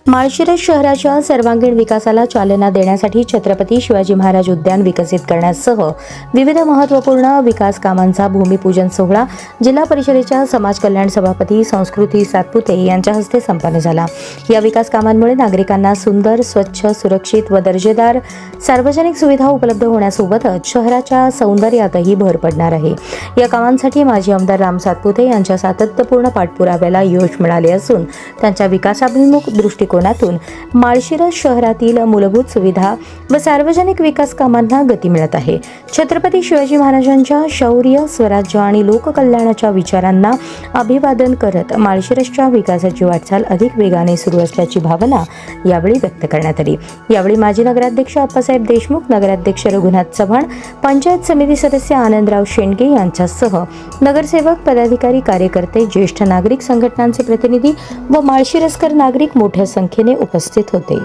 माळशिरस शहराच्या सर्वांगीण विकासाला चालना देण्यासाठी छत्रपती शिवाजी महाराज उद्यान विकसित करण्यासह विविध महत्त्वपूर्ण विकास कामांचा भूमिपूजन सोहळा जिल्हा परिषदेच्या समाज कल्याण सभापती संस्कृती सातपुते यांच्या हस्ते संपन्न झाला। या विकास कामांमुळे नागरिकांना सुंदर, स्वच्छ, सुरक्षित व दर्जेदार सार्वजनिक सुविधा उपलब्ध होण्यासोबतच शहराच्या सौंदर्यातही भर पडणार आहे। या कामांसाठी माजी आमदार राम सातपुते यांच्या सातत्यपूर्ण पाठपुराव्याला यश मिळाले असून त्यांच्या विकासाभिमुख दृष्टिकोनातून माळशिरस शहरातील मूलभूत सुविधा व सार्वजनिक विकास कामांना गती मिळत आहे। छत्रपती शिवाजी महाराजांच्या शौर्य, स्वराज्य आणि लोककल्याणाच्या विचारांना अभिवादन करत माळशिरसच्या विकासाची वाटचाल अधिक वेगाने सुरू असल्याची भावना यावेळी व्यक्त करण्यात आली। यावेळी माजी नगराध्यक्ष अप्पासाहेब देशमुख, नगराध्यक्ष रघुनाथ चव्हाण, पंचायत समिती सदस्य आनंदराव शेंडगे यांच्यासह नगरसेवक, पदाधिकारी, कार्यकर्ते, ज्येष्ठ नागरिक संघटनांचे प्रतिनिधी व माळशिरसकर नागरिक मोठ्या संख्येने उपस्थित होते।